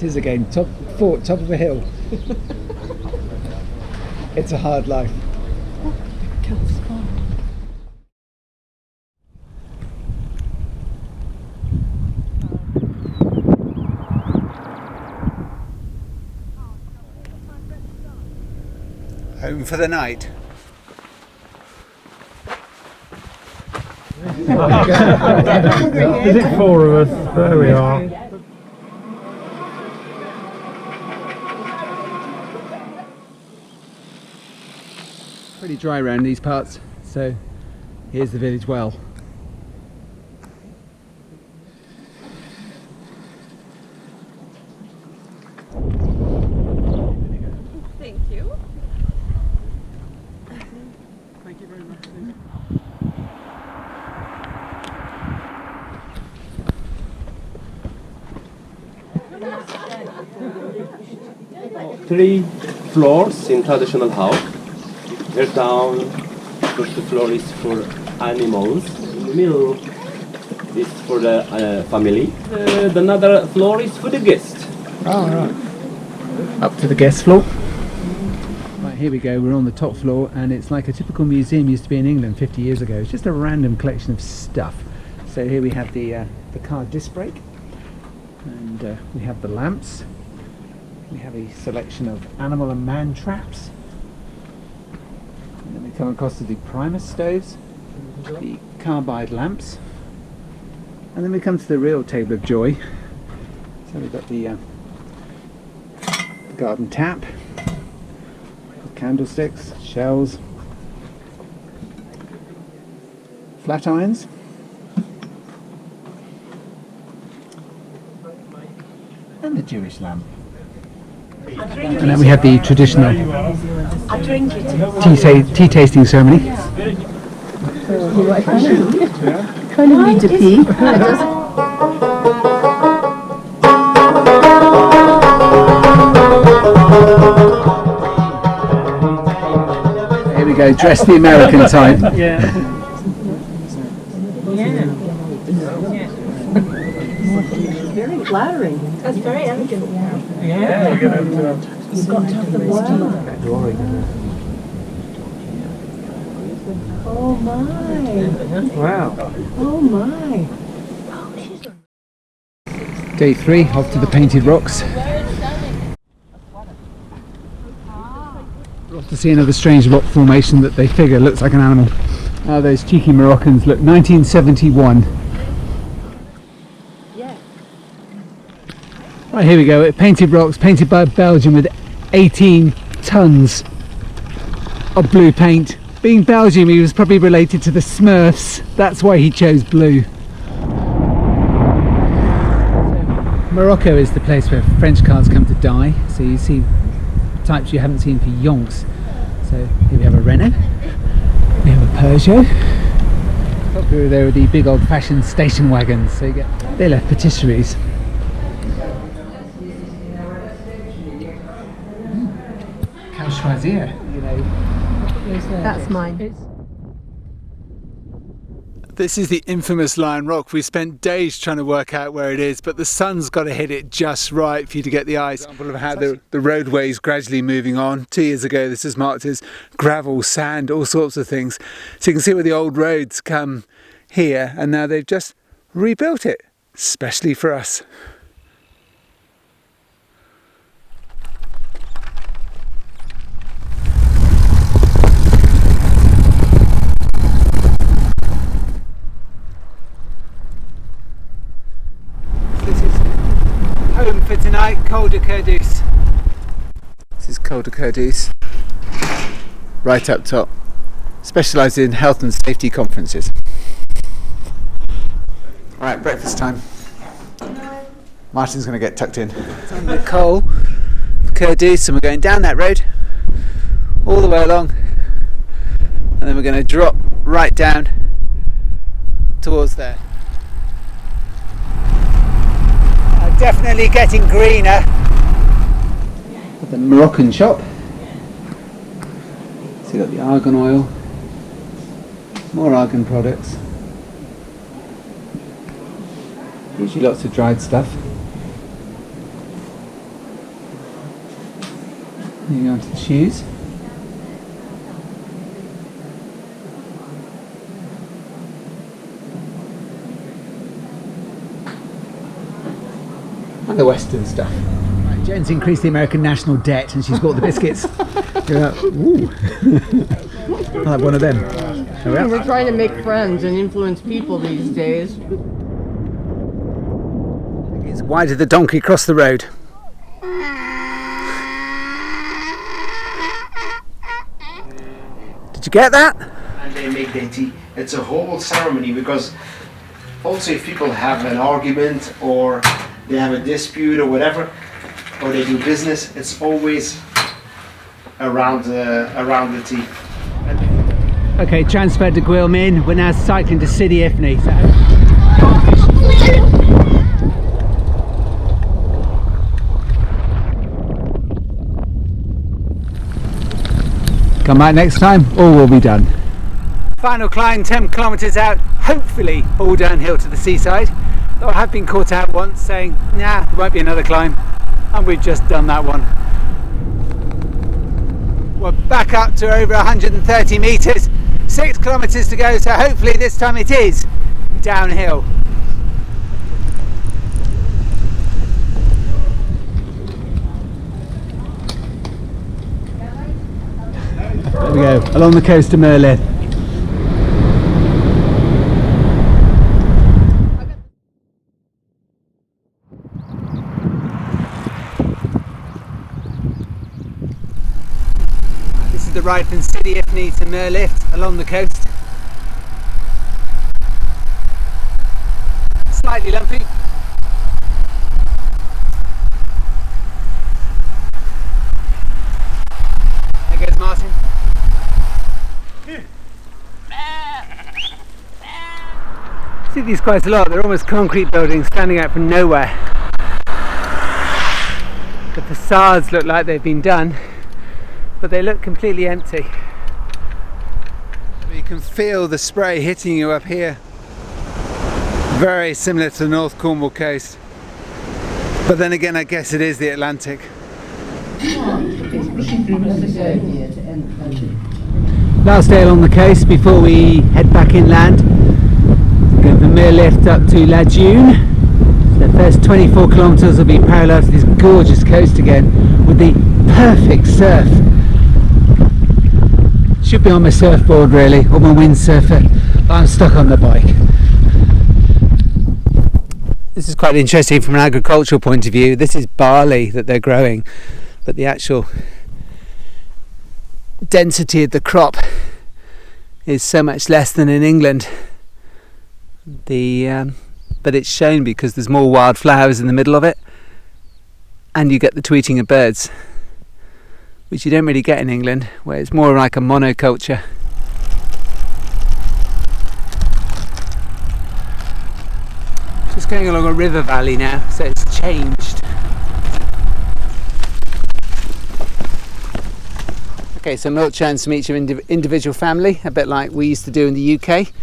It is again, top of a hill. It's a hard life. Home for the night. Is it 4 of us? There we are. Pretty dry around these parts, so here's the village well. Thank you. Thank you very much. 3 floors in traditional house. Here down, first floor is for animals. In the middle is for the family. The another floor is for the guest. Oh, right. Up to the guest floor. Right, here we go. We're on the top floor, and it's like a typical museum used to be in England 50 years ago. It's just a random collection of stuff. So here we have the car disc brake, and we have the lamps. We have a selection of animal and man traps. And then we come across to the Primus stoves, the carbide lamps, and then we come to the real table of joy. So we've got the garden tap, candlesticks, shells, flat irons, and the Jewish lamp. And then we have the traditional tea tasting ceremony. Kind of need to pee. Here we go, dress the American type. Yeah. Very flattering. That's very elegant. Yeah, we're going to You've got to have the wow. Oh my. Wow. Oh my. Day 3, off to the Painted Rocks. We're off to see another strange rock formation that they figure looks like an animal. Those cheeky Moroccans, look, 1971. Right, here we go, Painted Rocks, painted by Belgium with 18 tons of blue paint. Being Belgium, he was probably related to the Smurfs, that's why he chose blue. Morocco is the place where French cars come to die, so you see types you haven't seen for yonks. So here we have a Renault, we have a Peugeot. Popular there are the big old-fashioned station wagons, so you get, they left patisseries. Choisir, you know. That's mine. This is the infamous Lion Rock. We spent days trying to work out where it is, but the sun's got to hit it just right for you to get the ice. Example of how the roadway is gradually moving on. 2 years ago this is marked as gravel, sand, all sorts of things. So you can see where the old roads come here, and now they've just rebuilt it, especially for us. Home for tonight, Col de Cerdus. This is Col de Cerdus, right up top. Specialised in health and safety conferences. Alright, breakfast time. Martin's going to get tucked in. It's on the Col of Cerdus, and we're going down that road all the way along, and then we're going to drop right down towards there. Definitely getting greener. The Moroccan shop. So you've got the argan oil, more argan products. Usually lots of dried stuff. Moving on to the shoes. And the Western stuff. Right, Jen's increased the American national debt and she's bought the biscuits. You're like, ooh. I like one of them. We're trying to make friends and influence people these days. Why did the donkey cross the road? Did you get that? And they make their tea. It's a whole ceremony, because also if people have an argument or they have a dispute or whatever, or they do business, it's always around the tea. Okay, transferred to Guelmime. We're now cycling to Sidi Ifni. Come back next time, all will be done. Final climb, 10 kilometres out, hopefully all downhill to the seaside. Though I have been caught out once saying, nah, there won't be another climb. And we've just done that one. We're back up to over 130 metres, 6 kilometres to go, so hopefully this time it is downhill. There we go, along the coast of Merlin. This is the ride from Sidi Ifni to Merlift along the coast. Slightly lumpy. There goes Martin. See these quite a lot, they're almost concrete buildings standing out from nowhere. The facades look like they've been done, but they look completely empty. You can feel the spray hitting you up here. Very similar to the North Cornwall coast. But then again, I guess it is the Atlantic. Last day along the coast before we head back inland. Going from Merlift up to La Dune. The first 24 kilometres will be parallel to this gorgeous coast again with the perfect surf. Should be on my surfboard really, or my windsurfer, but I'm stuck on the bike. This is quite interesting from an agricultural point of view. This is barley that they're growing, but the actual density of the crop is so much less than in England. But it's shown because there's more wild flowers in the middle of it, and you get the tweeting of birds, which you don't really get in England, where it's more like a monoculture. Just going along a river valley now, so it's changed. Okay, so milk churns from each individual family, a bit like we used to do in the UK.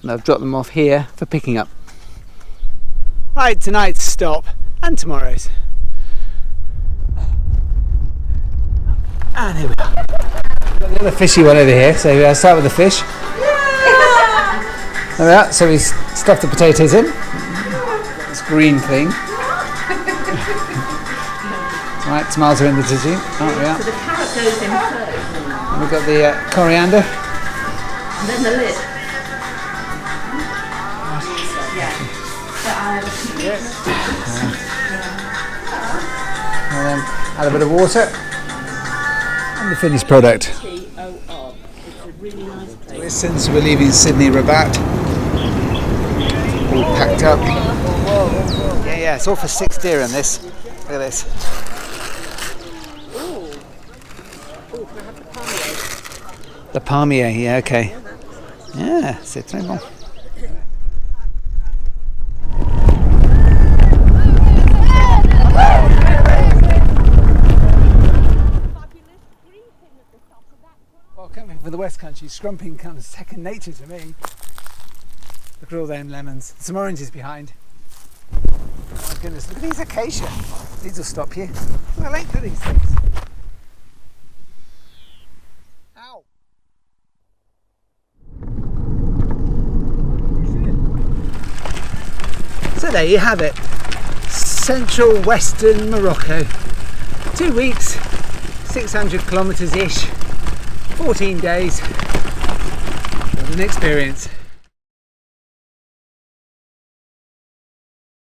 And I've dropped them off here for picking up. Right, tonight's stop and tomorrow's. And here we are. Got the other fishy one over here, so I'll start with the fish. There we are, so we stuffed the potatoes in. This green thing. Right, tomatoes are in the tissue. Oh, there we are. So the carrot goes in first. And we've got the coriander. And then the lid. And then add a bit of water and the finished product. It's a really nice place. Since we're leaving Sydney Rabat, all packed up. Yeah, it's all for 6 dirham this. Look at this. The palmier, yeah, okay. Yeah, c'est très bon. Well, coming from the West Country, scrumping comes second nature to me. Look at all them lemons. Some oranges behind. Oh my goodness, look at these acacia. These will stop you. Well, I like these things. So there you have it, central western Morocco. 2 weeks, 600 kilometres ish, 14 days. What an experience.